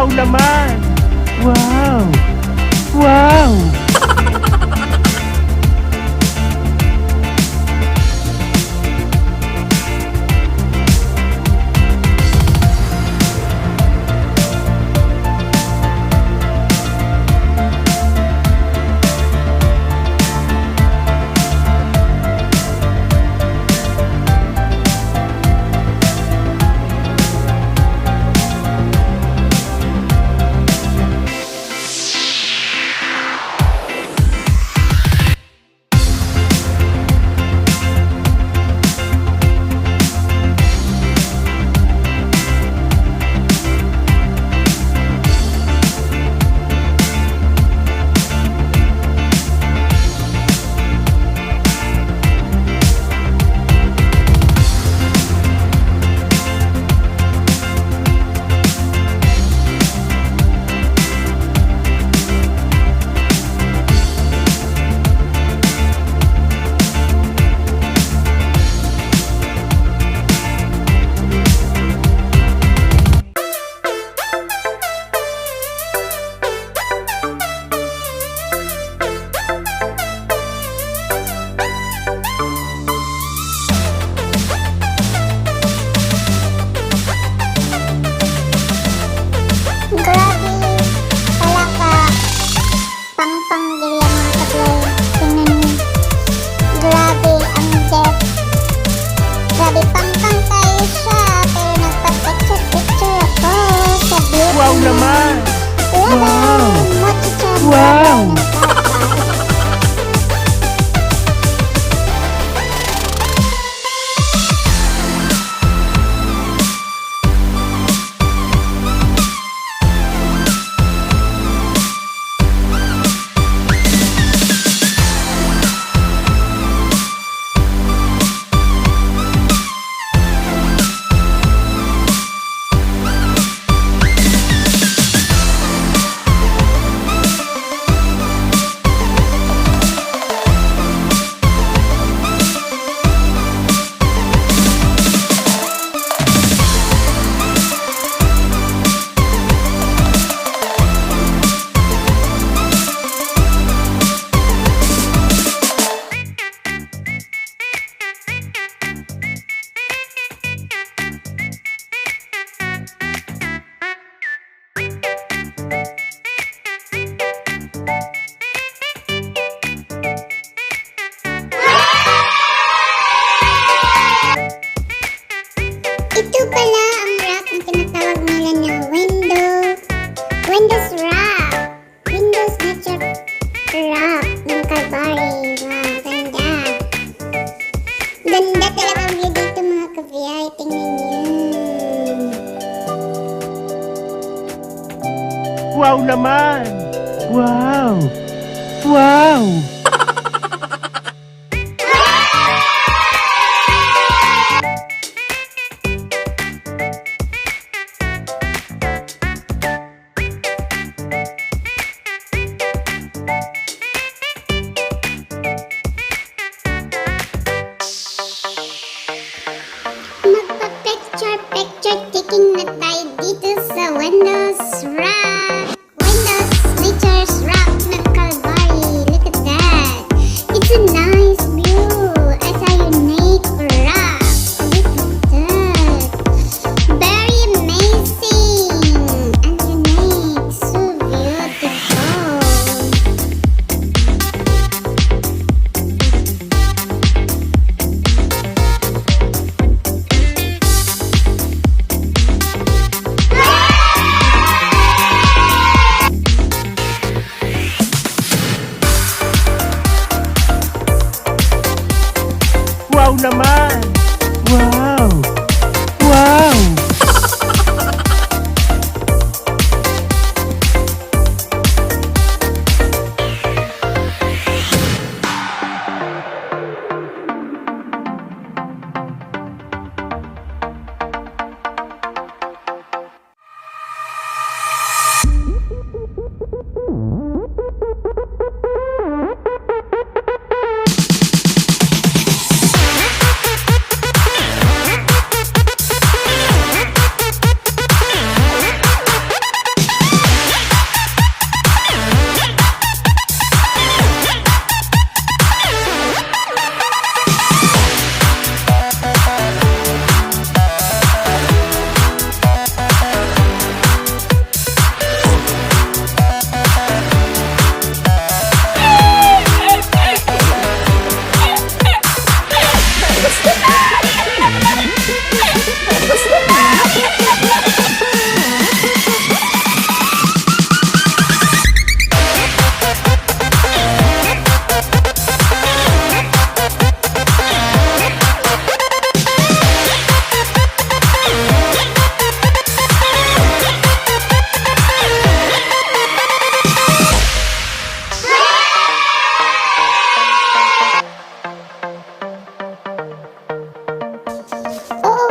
Wow naman! Wow! Wow! Wow naman! Wow! Wow! Ito pala ang rock na tinatawag nila na Windows Rock. Windows Nature Rock ng Kalbarri. Wow, ganda. Ganda talaga ang view dito mga kabiyay. Tingnan niyo. Wow naman! Wow! Wow! Picture taking na tayo dito sa Windows Rock. Windows Nature's Rock ng Kalbarri. Look at that. It's a nice view. It's a unique rock. Look at that. Very amazing and unique. So beautiful.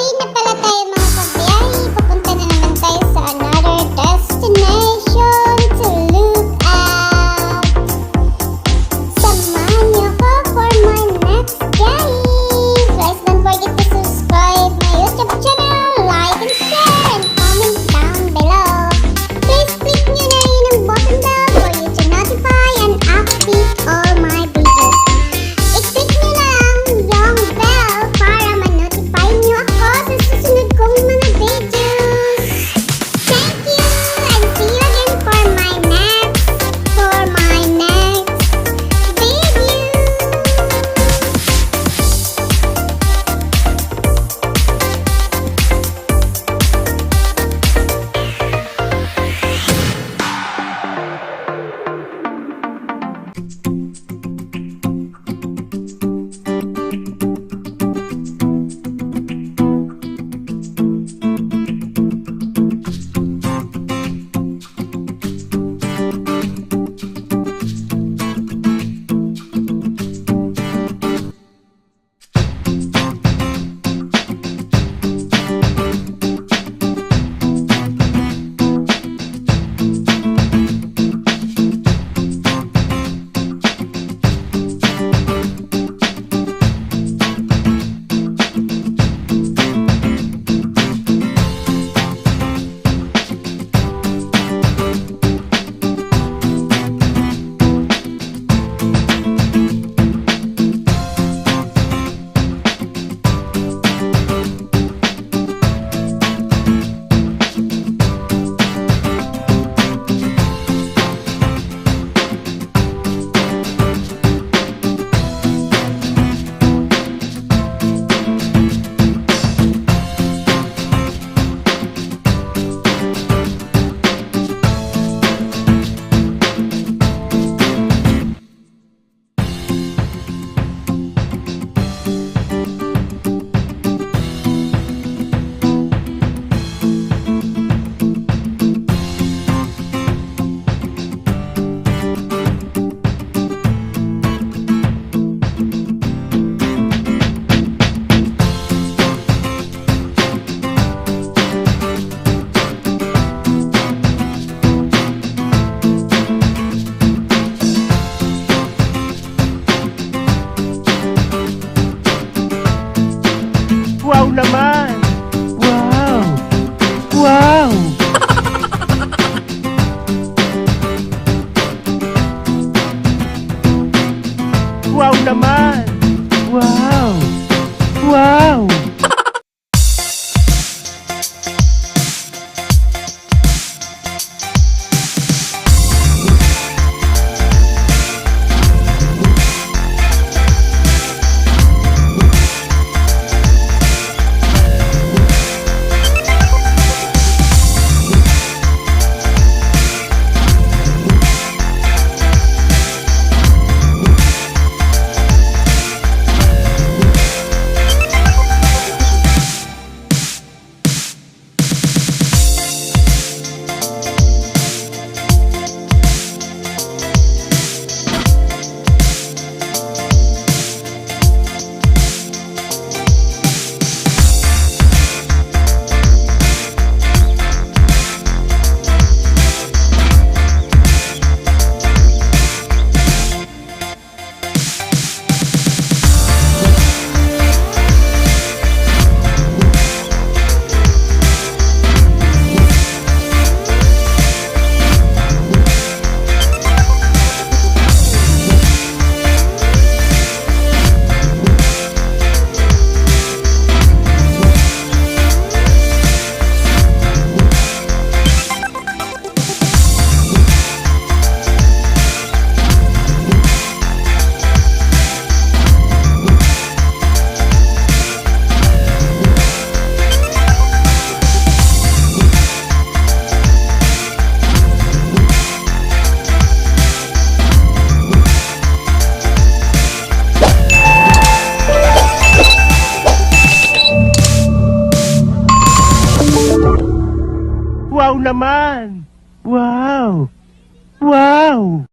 Pauwi na pala tayo mga kabiyahe. Papunta na naman tayo sa another destination to look at. Samahan niyo ko for my next guys. Guys, don't forget to subscribe my YouTube channel, like and share, and comment down below. Please click nyo na rin ang button bell for you to notify and update all my videos. I-click nyo na lang yung bell para ma-notify nyo ako sa susunod kong mga videos. Thank you, and see you again for my next video. Wow naman! Wow! Wow! Wow naman! Wow! Wow! Wow naman! Wow! Wow!